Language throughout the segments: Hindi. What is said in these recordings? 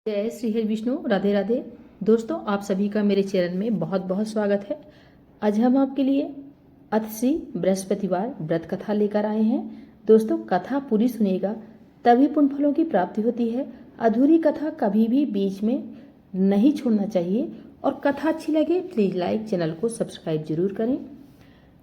जय श्री हरि विष्णु। राधे राधे। दोस्तों, आप सभी का मेरे चैनल में बहुत बहुत स्वागत है। आज हम आपके लिए अतश्री बृहस्पतिवार व्रत कथा लेकर आए हैं। दोस्तों, कथा पूरी सुनिएगा तभी पुण्य फलों की प्राप्ति होती है। अधूरी कथा कभी भी बीच में नहीं छोड़ना चाहिए। और कथा अच्छी लगे प्लीज लाइक, चैनल को सब्सक्राइब जरूर करें।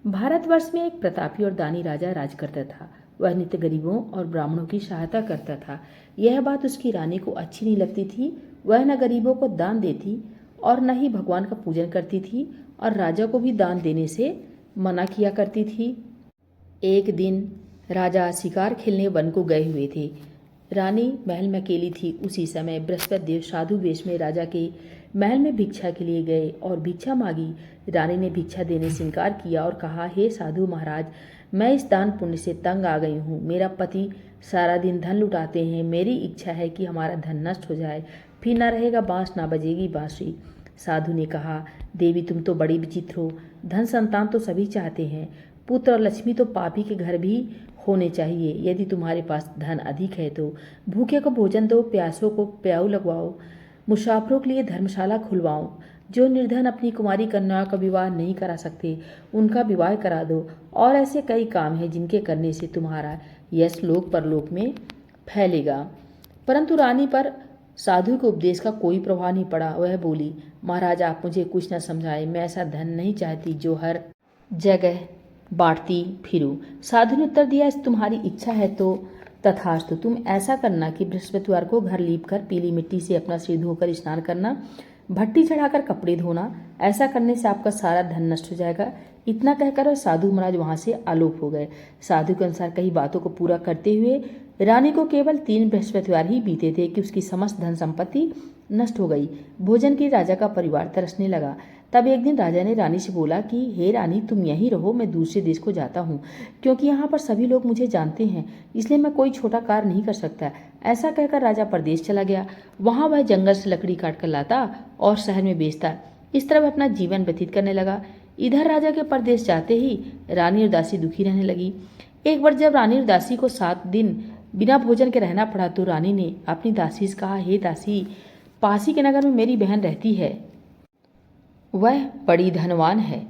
भारतवर्ष में एक प्रतापी और दानी राजा राज करता था। वह नित्य गरीबों और ब्राह्मणों की सहायता करता था। यह बात उसकी रानी को अच्छी नहीं लगती थी। वह न गरीबों को दान देती और न ही भगवान का पूजन करती थी और राजा को भी दान देने से मना किया करती थी। एक दिन राजा शिकार खेलने वन को गए हुए थे। रानी महल में अकेली थी। उसी समय बृहस्पति देव साधु वेश में राजा के महल में भिक्षा के लिए गए और भिक्षा मांगी। रानी ने भिक्षा देने से इनकार किया और कहा, हे साधु महाराज, मैं इस दान पुण्य से तंग आ गई हूँ। मेरा पति सारा दिन धन लुटाते हैं। मेरी इच्छा है कि हमारा धन नष्ट हो जाए, फिर ना रहेगा बांस, ना बजेगी बांसुरी। साधु ने कहा, देवी तुम तो बड़ी विचित्र हो। धन संतान तो सभी चाहते हैं, पुत्र और लक्ष्मी तो पापी के घर भी होने चाहिए। यदि तुम्हारे पास धन अधिक है तो भूखे को भोजन दो, प्यासों को प्याऊ लगवाओ, मुसाफिरों के लिए धर्मशाला खुलवाओ। जो निर्धन अपनी कुमारी कन्याओं का विवाह नहीं करा सकते उनका विवाह करा दो। और ऐसे कई काम हैं जिनके करने से तुम्हारा यश लोक परलोक में फैलेगा। परंतु रानी पर साधु के उपदेश का कोई प्रभाव नहीं पड़ा। वह बोली, महाराज आप मुझे कुछ न समझाए। मैं ऐसा धन नहीं चाहती जो हर जगह बांटती फिरूं। साधु ने उत्तर दिया, तुम्हारी इच्छा है तो तथास्तु। तुम ऐसा करना कि बृहस्पतिवार को घर लीप कर पीली मिट्टी से अपना सिर धोकर स्नान करना, भट्टी चढ़ाकर कपड़े धोना। ऐसा करने से आपका सारा धन नष्ट हो जाएगा। इतना कहकर वह साधु महाराज वहां से आलोप हो गए। साधु के अनुसार कई बातों को पूरा करते हुए रानी को केवल 3 बृहस्पतिवार ही बीते थे कि उसकी समस्त धन संपत्ति नष्ट हो गई। भोजन के राजा का परिवार तरसने लगा। तब एक दिन राजा ने रानी से बोला कि हे रानी, तुम यहीं रहो, मैं दूसरे देश को जाता हूँ, क्योंकि यहाँ पर सभी लोग मुझे जानते हैं, इसलिए मैं कोई छोटा कार्य नहीं कर सकता। ऐसा कहकर राजा परदेश चला गया। वहाँ वह जंगल से लकड़ी काट कर लाता और शहर में बेचता। इस तरह वह अपना जीवन व्यतीत करने लगा। इधर राजा के परदेश जाते ही रानी और दासी दुखी रहने लगी। एक बार जब रानी और दासी को 7 दिन बिना भोजन के रहना पड़ा तो रानी ने अपनी दासी से कहा, हे दासी, पासी के नगर में मेरी बहन रहती है, वह बड़ी धनवान है,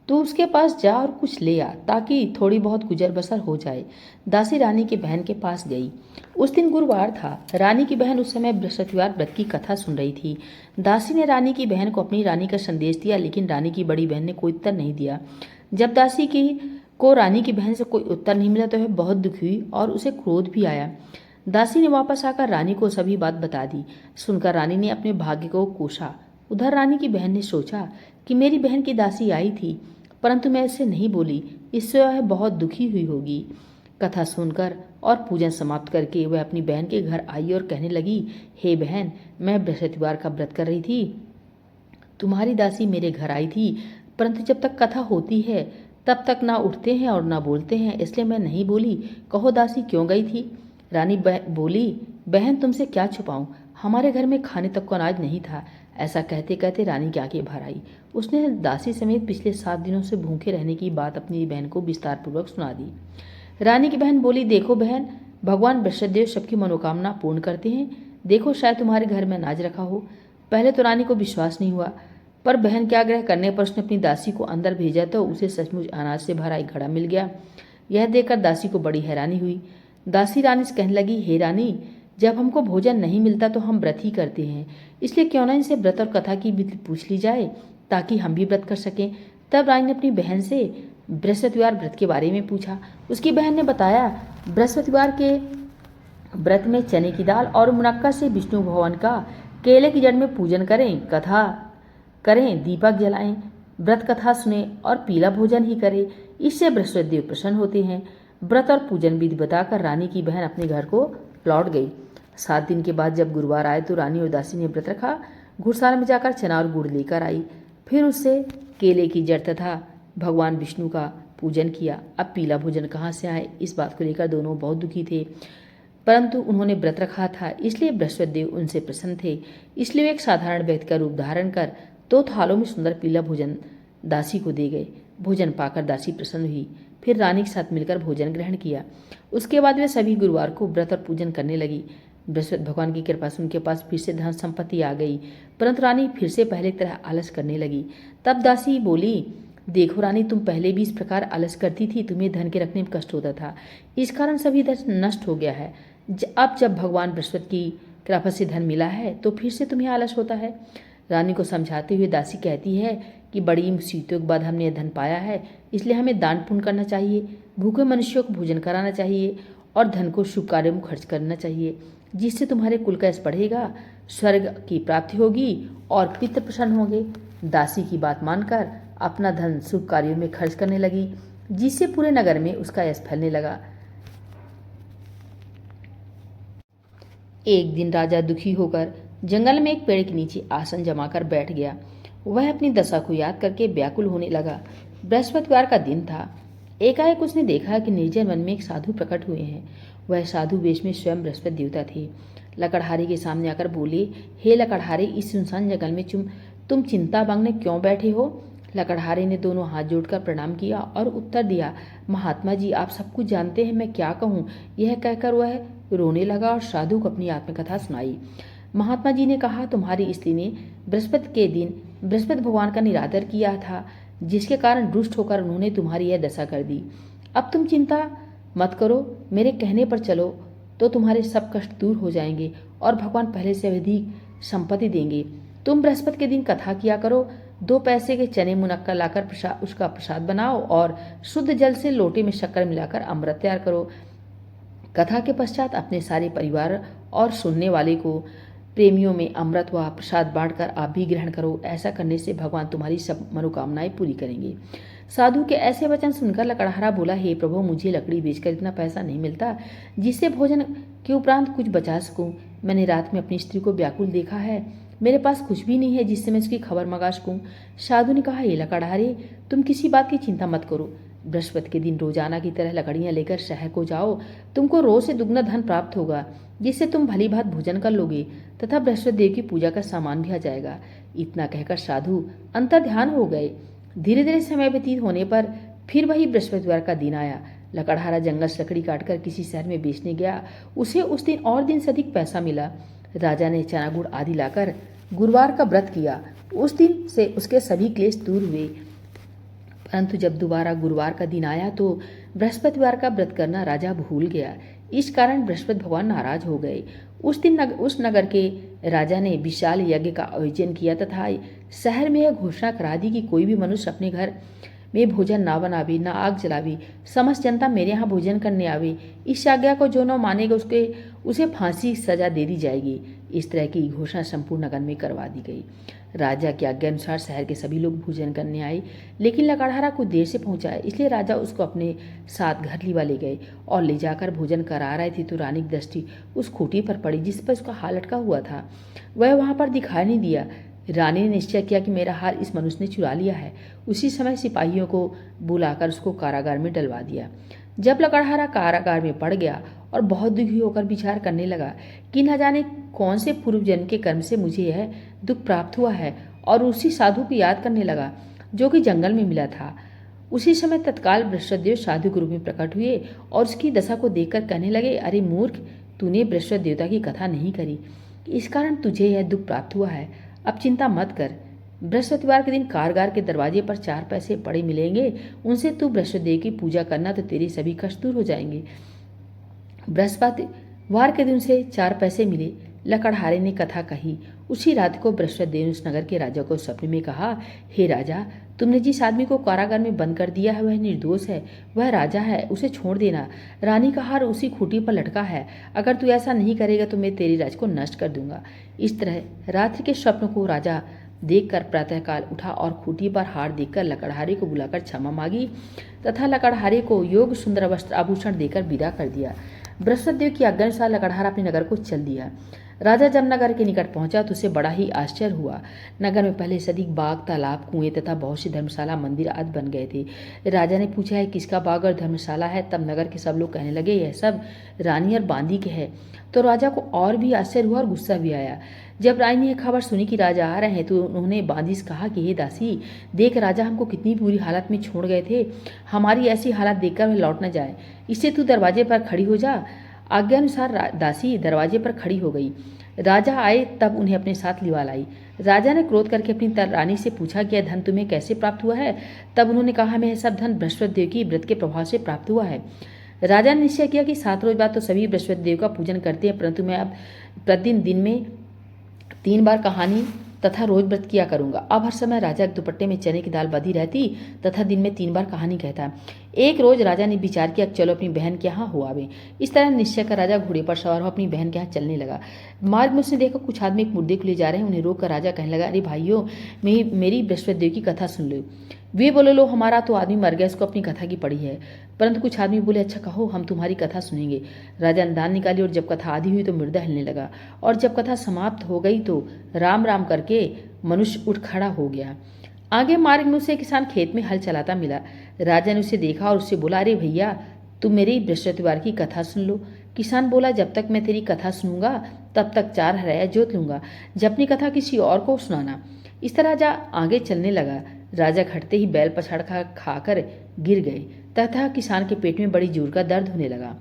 तू उसके पास जा और कुछ ले आ ताकि थोड़ी बहुत गुजर बसर हो जाए। दासी रानी की बहन के पास गई। उस दिन गुरुवार था। रानी की बहन उस समय बृहस्पतिवार व्रत की कथा सुन रही थी। दासी ने रानी की बहन को अपनी रानी का संदेश दिया, लेकिन रानी की बड़ी बहन ने कोई उत्तर नहीं दिया। जब दासी को रानी की बहन से कोई उत्तर नहीं मिला तो वह बहुत दुखी हुई और उसे क्रोध भी आया। दासी ने वापस आकर रानी को सभी बात बता दी। सुनकर रानी ने अपने भाग्य को कोसा। उधर रानी की बहन ने सोचा कि मेरी बहन की दासी आई थी, परंतु मैं इससे नहीं बोली, इससे वह बहुत दुखी हुई होगी। कथा सुनकर और पूजन समाप्त करके वह अपनी बहन के घर आई और कहने लगी, हे बहन, मैं बृहस्पतिवार का व्रत कर रही थी। तुम्हारी दासी मेरे घर आई थी, परंतु जब तक कथा होती है तब तक ना उठते हैं और ना बोलते हैं, इसलिए मैं नहीं बोली। कहो दासी क्यों गई थी? रानी बोली, बहन तुमसे क्या छुपाऊं, हमारे घर में खाने तक को अनाज नहीं था। ऐसा कहते कहते रानी की आंखें भर आई। उसने दासी समेत पिछले 7 दिनों से भूखे रहने की बात अपनी बहन को विस्तार पूर्वक सुना दी। रानी की बहन बोली, देखो बहन, भगवान बृहस्पतिदेव सबकी मनोकामना पूर्ण करते हैं। देखो शायद तुम्हारे घर में अनाज रखा हो। पहले तो रानी को विश्वास नहीं हुआ, पर बहन के आग्रह करने पर उसने अपनी दासी को अंदर भेजा तो उसे सचमुच अनाज से भरा एक घड़ा मिल गया। यह देखकर दासी को बड़ी हैरानी हुई। दासी रानी से कहने लगी, हे रानी, जब हमको भोजन नहीं मिलता तो हम व्रत ही करते हैं, इसलिए क्यों ना इनसे व्रत और कथा की विधि पूछ ली जाए ताकि हम भी व्रत कर सकें। तब रानी ने अपनी बहन से बृहस्पतिवार व्रत के बारे में पूछा। उसकी बहन ने बताया, बृहस्पतिवार के व्रत में चने की दाल और मुनक्का से विष्णु भगवान का केले की जड़ में पूजन करें, कथा करें, दीपक जलाएं, व्रत कथा सुने और पीला भोजन ही करें, इससे बृहस्पति देव प्रसन्न होते हैं। व्रत और पूजन विधि बताकर रानी की बहन अपने घर को लौट गई। 7 दिन के बाद जब गुरुवार आए तो रानी और दासी ने व्रत रखा। घुड़साल में जाकर चना और गुड़ लेकर आई। फिर उससे केले की जड़ तथा भगवान विष्णु का पूजन किया। अब पीला भोजन कहाँ से आए, इस बात को लेकर दोनों बहुत दुखी थे, परंतु उन्होंने व्रत रखा था, इसलिए बृहस्पति देव उनसे प्रसन्न थे। इसलिए वे एक साधारण व्यक्ति का रूप धारण कर 2 थालों में सुंदर पीला भोजन दासी को दे गए। भोजन पाकर दासी प्रसन्न हुई। फिर रानी के साथ मिलकर भोजन ग्रहण किया। उसके बाद वे सभी गुरुवार को व्रत और पूजन करने लगी। बृहस्पति भगवान की कृपा से उनके पास फिर से धन संपत्ति आ गई, परंतु रानी फिर से पहले की तरह आलस करने लगी। तब दासी बोली, देखो रानी, तुम पहले भी इस प्रकार आलस करती थी, तुम्हें धन के रखने में कष्ट होता था, इस कारण सभी धन नष्ट हो गया है। अब जब भगवान बृहस्पति की कृपा से धन मिला है तो फिर से तुम्हें आलस होता है। रानी को समझाते हुए दासी कहती है कि बड़ी मुसीबतों के बाद हमने धन पाया है, इसलिए हमें दान पुण्य करना चाहिए, भूखे मनुष्यों को भोजन कराना चाहिए और धन को शुभ कार्यों में खर्च करना चाहिए, जिससे तुम्हारे कुल का यश बढ़ेगा, स्वर्ग की प्राप्ति होगी और पितृ प्रसन्न होंगे। दासी की बात मानकर अपना धन शुभ कार्यों में खर्च करने लगी, जिससे पूरे नगर में उसका यश फैलने लगा। एक दिन राजा दुखी होकर जंगल में एक पेड़ के नीचे आसन जमाकर बैठ गया। वह अपनी दशा को याद करके व्याकुल होने लगा। बृहस्पतिवार का दिन था। एकाएक उसने देखा कि निर्जन वन में एक साधु प्रकट हुए हैं। वह साधु वेश में स्वयं बृहस्पति देवता थे। लकड़हारे के सामने आकर बोले, हे लकड़हारे, इस सुनसान जंगल में तुम चिंता बांधने क्यों बैठे हो? लकड़हारे ने दोनों हाथ जोड़कर प्रणाम किया और उत्तर दिया, महात्मा जी, आप सब कुछ जानते हैं, मैं क्या कहूँ। यह कहकर वह रोने लगा और साधु को अपनी आत्मकथा सुनाई। महात्मा जी ने कहा, तुम्हारी स्त्री ने बृहस्पति के दिन बृहस्पति भगवान का निरादर किया था, जिसके कारण रुष्ट होकर उन्होंने तुम्हारी यह दशा कर दी। अब तुम चिंता मत करो, मेरे कहने पर चलो तो तुम्हारे सब कष्ट दूर हो जाएंगे और भगवान पहले से अधिक संपत्ति देंगे। तुम बृहस्पति के दिन कथा किया करो, 2 पैसे के चने मुनक्का लाकर उसका प्रसाद बनाओ और शुद्ध जल से लोटे में शक्कर मिलाकर अमृत तैयार करो। कथा के पश्चात अपने सारे परिवार और सुनने वाले को प्रेमियों में अमृत व प्रसाद बांटकर आप भी ग्रहण करो। ऐसा करने से भगवान तुम्हारी सब मनोकामनाएं पूरी करेंगे। साधु के ऐसे वचन सुनकर लकड़हारा बोला, हे प्रभु, मुझे लकड़ी बेचकर इतना पैसा नहीं मिलता जिससे भोजन के उपरांत कुछ बचा सकूं। मैंने रात में अपनी स्त्री को व्याकुल देखा है, मेरे पास कुछ भी नहीं है जिससे मैं उसकी खबर मंगा सकूं। साधु ने कहा, हे लकड़हारे, तुम किसी बात की चिंता मत करो। बृहस्पति के दिन रोजाना की तरह लकड़ियां लेकर शहर को जाओ, तुमको रोज से दुगना धन प्राप्त होगा, जिससे तुम भली भात भोजन कर लोगे तथा बृहस्पति देव की पूजा का सामान भी आ जाएगा। इतना कहकर साधु अंतर ध्यान हो गए। धीरे धीरे समय व्यतीत होने पर फिर वही बृहस्पतिवार का दिन आया। लकड़हारा जंगल से लकड़ी काटकर किसी शहर में बेचने गया। उसे उस दिन और दिन से अधिक पैसा मिला। राजा ने चना गुड़ आदि लाकर गुरुवार का व्रत किया। उस दिन से उसके सभी क्लेश दूर हुए। परंतु जब दोबारा गुरुवार का दिन आया तो बृहस्पतिवार का व्रत करना राजा भूल गया। इस कारण बृहस्पति भगवान नाराज हो गए। उस दिन उस नगर के राजा ने विशाल यज्ञ का आयोजन किया तथा शहर में यह घोषणा करा दी कि कोई भी मनुष्य अपने घर में भोजन ना बनावे, ना आग जलावे, समस्त जनता मेरे यहाँ भोजन करने आवे। इस आज्ञा को जो न मानेगा उसे फांसी सजा दे दी जाएगी। इस तरह की घोषणा संपूर्ण नगर में करवा दी गई। राजा की आज्ञा अनुसार शहर के सभी लोग भोजन करने आए, लेकिन लकड़हारा कुछ देर से पहुंचा, इसलिए राजा उसको अपने साथ घर लीवा ले गए और ले जाकर भोजन करा रहे थे तो रानी की दृष्टि उस खूंटी पर पड़ी जिस पर उसका हार लटका हुआ था। वह वहां पर दिखाई नहीं दिया। रानी ने निश्चय किया कि मेरा हार इस मनुष्य ने चुरा लिया है। उसी समय सिपाहियों को बुलाकर उसको कारागार में डलवा दिया। जब लकड़हारा कारागार में पड़ गया और बहुत दुखी होकर विचार करने लगा कि न जाने कौन से पूर्व जन्म के कर्म से मुझे यह दुख प्राप्त हुआ है, और उसी साधु को याद करने लगा जो कि जंगल में मिला था। उसी समय तत्काल बृहस्पति देव साधु के रूप में प्रकट हुए और उसकी दशा को देखकर कहने लगे, अरे मूर्ख, तूने बृहस्पति देवता की कथा नहीं करी, इस कारण तुझे यह दुख प्राप्त हुआ है। अब चिंता मत कर। बृहस्पतिवार के दिन कारागार के दरवाजे पर 4 पैसे पड़े मिलेंगे, उनसे तू बृहस्पति देव की पूजा करना तो तेरे सभी कष्ट दूर हो जाएंगे। बृहस्पतिवार के दिन उसे 4 पैसे मिले। लकड़हारे ने कथा कही। उसी रात को बृहस्पति देव ने उस नगर के राजा को सपने में कहा, हे राजा, तुमने जिस आदमी को कारागार में बंद कर दिया है वह निर्दोष है, वह राजा है, उसे छोड़ देना। रानी का हार उसी खूंटी पर लटका है। अगर तू ऐसा नहीं करेगा तो मैं तेरे राज को नष्ट कर दूंगा। इस तरह रात्रि के स्वप्न को राजा देखकर प्रातःकाल उठा और खूंटी पर हार देखकर लकड़हारे को बुलाकर क्षमा मांगी तथा लकड़हारे को योग सुंदर वस्त्र आभूषण देकर विदा कर दिया। बृहस्पति देव की आज्ञा अनुसार लकड़हारा अपने नगर को चल दिया। राजा जब नगर के निकट पहुंचा तो उसे बड़ा ही आश्चर्य हुआ। नगर में पहले से अधिक बाग, तालाब, कुएं तथा बहुत सी धर्मशाला, मंदिर आदि बन गए थे। राजा ने पूछा, है किसका बाग और धर्मशाला है? तब नगर के सब लोग कहने लगे, यह सब रानी और बांदी के है। तो राजा को और भी आश्चर्य हुआ और गुस्सा भी आया। जब रानी ने खबर सुनी कि राजा आ रहे हैं तो उन्होंने बांदी से कहा कि हे दासी, देख राजा हमको कितनी बुरी हालत में छोड़ गए थे, हमारी ऐसी हालत देखकर वह लौट न जाए, इससे तू दरवाजे पर खड़ी हो जा, आज्ञानुसार दासी दरवाजे पर खड़ी हो गई। राजा आए तब उन्हें अपने साथ लिवा लाई। राजा ने क्रोध करके अपनी रानी से पूछा कि यह धन तुम्हें कैसे प्राप्त हुआ है? तब उन्होंने कहा, हमें यह सब धन बृहस्पति देव की व्रत के प्रभाव से प्राप्त हुआ है। राजा ने निश्चय किया कि 7 रोज बाद तो सभी बृहस्पति देव का पूजन करते हैं, परंतु मैं अब प्रतिदिन दिन में 3 बार कहानी तथा रोज व्रत किया करूंगा। अब हर समय राजा के दुपट्टे में चने की दाल बधी रहती तथा दिन में 3 बार कहानी कहता। एक रोज राजा ने विचार किया, चलो अपनी बहन के यहाँ हो आवे। इस तरह निश्चय कर राजा घोड़े पर सवार हो अपनी बहन के यहाँ चलने लगा। मार्ग में उसने देखा कुछ आदमी एक मुर्दे को ले जा रहे हैं। उन्हें रोक कर राजा कहने लगा, अरे भाइयों, मेरी बृहस्पति देव की कथा सुन लो। वे बोले, लो हमारा तो आदमी मर गया, इसको अपनी कथा की पड़ी है। परंतु कुछ आदमी बोले, अच्छा कहो, हम तुम्हारी कथा सुनेंगे। राजा ने दान निकाली और जब कथा आधी हुई तो मृदा हिलने लगा, और जब कथा समाप्त हो गई तो राम राम करके मनुष्य उठ खड़ा हो गया। आगे मार्ग में उसे किसान खेत में हल चलाता मिला। राजा ने उसे देखा और उससे बोला, अरे भैया, तुम मेरी बृहस्पतिवार की कथा सुन लो। किसान बोला, जब तक मैं तेरी कथा सुनूंगा तब तक 4 हरया जोत लूंगा, जब अपनी कथा किसी और को सुनाना। इस तरह राजा आगे चलने लगा। राजा खटते ही बैल पछाड़ खाकर गिर गए तथा किसान के पेट में बड़ी जोर का दर्द होने लगा।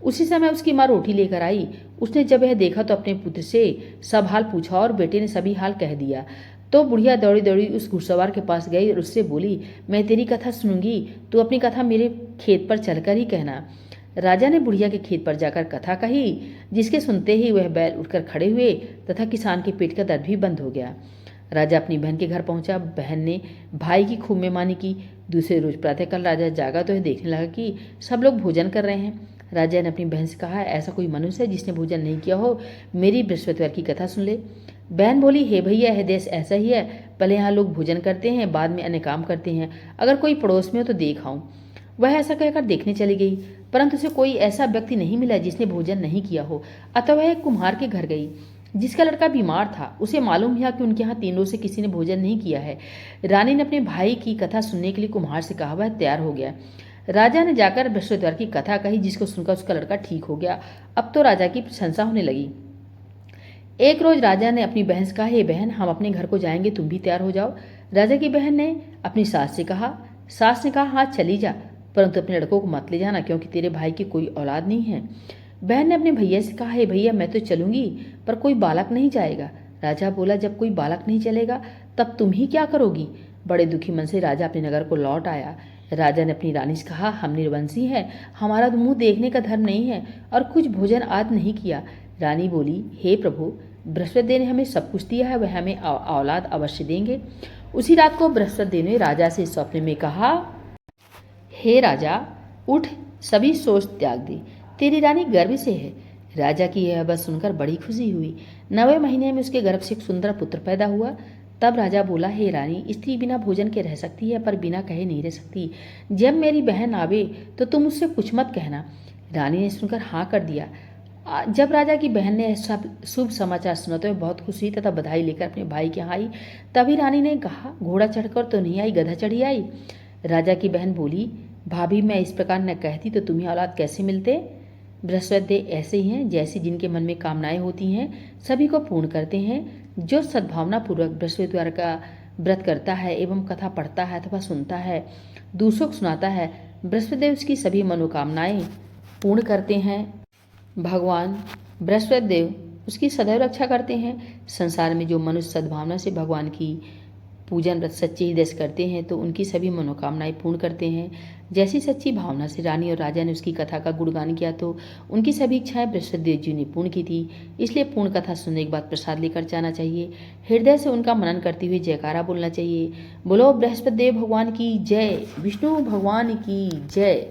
उसी समय उसकी माँ रोटी लेकर आई। उसने जब यह देखा तो अपने पुत्र से सब हाल पूछा और बेटे ने सभी हाल कह दिया। तो बुढ़िया दौड़ी दौड़ी उस घुड़सवार के पास गई और उससे बोली, मैं तेरी कथा सुनूंगी, तू अपनी कथा मेरे खेत पर चलकर ही कहना। राजा ने बुढ़िया के खेत पर जाकर कथा कही, जिसके सुनते ही वह बैल उठकर खड़े हुए तथा किसान के पेट का दर्द भी बंद हो गया। राजा अपनी बहन के घर पहुंचा। बहन ने भाई की खूब मेहमानी की। दूसरे रोज प्रातःकाल राजा जागा तो यह देखने लगा कि सब लोग भोजन कर रहे हैं। राजा ने अपनी बहन से कहा, ऐसा कोई मनुष्य है जिसने भोजन नहीं किया हो? मेरी बृहस्पतिवार की कथा सुन ले। बहन बोली, हे भैया, यह देश ऐसा ही है, पहले यहाँ लोग भोजन करते हैं, बाद में अन्य काम करते हैं। अगर कोई पड़ोस में हो तो देख आऊं। वह ऐसा कहकर देखने चली गई, परंतु उसे कोई ऐसा व्यक्ति नहीं मिला जिसने भोजन नहीं किया हो। अतः वह एक कुम्हार के घर गई, जिसका लड़का बीमार था। उसे मालूम हुआ कि उनके यहाँ 3 रोज से किसी ने भोजन नहीं किया है। रानी ने अपने भाई की कथा सुनने के लिए कुम्हार से कहा। वह तैयार हो गया। राजा ने जाकर बृहस्पतिवार की कथा कही, जिसको सुनकर उसका लड़का ठीक हो गया। अब तो राजा की प्रशंसा होने लगी। एक रोज राजा ने अपनी बहन से कहा, हे बहन, हम अपने घर को जाएंगे, तुम भी तैयार हो जाओ। राजा की बहन ने अपनी सास से कहा। सास ने कहा, हाँ चली जा, परंतु अपने लड़कों को मत ले जाना, क्योंकि तेरे भाई की कोई औलाद नहीं है। बहन ने अपने भैया से कहा, हे भैया, मैं तो चलूंगी, पर कोई बालक नहीं जाएगा। राजा बोला, जब कोई बालक नहीं चलेगा तब तुम ही क्या करोगी? बड़े दुखी मन से राजा अपने नगर को लौट आया। राजा ने अपनी रानी से कहा, हम निर्वंशी हैं, हमारा मुंह देखने का धर्म नहीं है और कुछ भोजन आदि नहीं किया। रानी बोली, हे प्रभु, बृहस्पति देव ने हमें सब कुछ दिया है, वह हमें औलाद अवश्य देंगे। उसी रात को बृहस्पति देव ने राजा से स्वप्न में कहा, हे राजा, उठ, सभी सोच त्याग दे, तेरी रानी गर्भ से है। राजा की यह बात सुनकर बड़ी खुशी हुई। 9वें महीने में उसके गर्भ से एक सुंदर पुत्र पैदा हुआ। तब राजा बोला, हे रानी, स्त्री बिना भोजन के रह सकती है, पर बिना कहे नहीं रह सकती। जब मेरी बहन आवे तो तुम उससे कुछ मत कहना। रानी ने सुनकर हाँ कर दिया। जब राजा की बहन ने सब शुभ समाचार सुना तो वह बहुत खुश हुई तथा बधाई लेकर अपने भाई के यहाँ आई। तभी रानी ने कहा, घोड़ा चढ़कर तो नहीं आई, गधा चढ़ी आई। राजा की बहन बोली, भाभी, मैं इस प्रकार न कहती तो तुम्हें औलाद कैसे मिलते? बृहस्पति देव ऐसे ही हैं, जैसी जिनके मन में कामनाएं होती हैं सभी को पूर्ण करते हैं। जो सद्भावना पूर्वक बृहस्पतिवार का व्रत करता है एवं कथा पढ़ता है अथवा सुनता है, दूसरों को सुनाता है, बृहस्पति देव उसकी सभी मनोकामनाएं पूर्ण करते हैं। भगवान बृहस्पति देव उसकी सदैव रक्षा करते हैं। संसार में जो मनुष्य सद्भावना से भगवान की पूजन व्रत सच्चे हृदय से करते हैं तो उनकी सभी मनोकामनाएं पूर्ण करते हैं। जैसी सच्ची भावना से रानी और राजा ने उसकी कथा का गुणगान किया तो उनकी सभी इच्छाएं बृहस्पति देव जी ने पूर्ण की थी। इसलिए पूर्ण कथा सुनने के बाद प्रसाद लेकर जाना चाहिए। हृदय से उनका मनन करते हुए जयकारा बोलना चाहिए। बोलो बृहस्पति देव भगवान की जय, विष्णु भगवान की जय।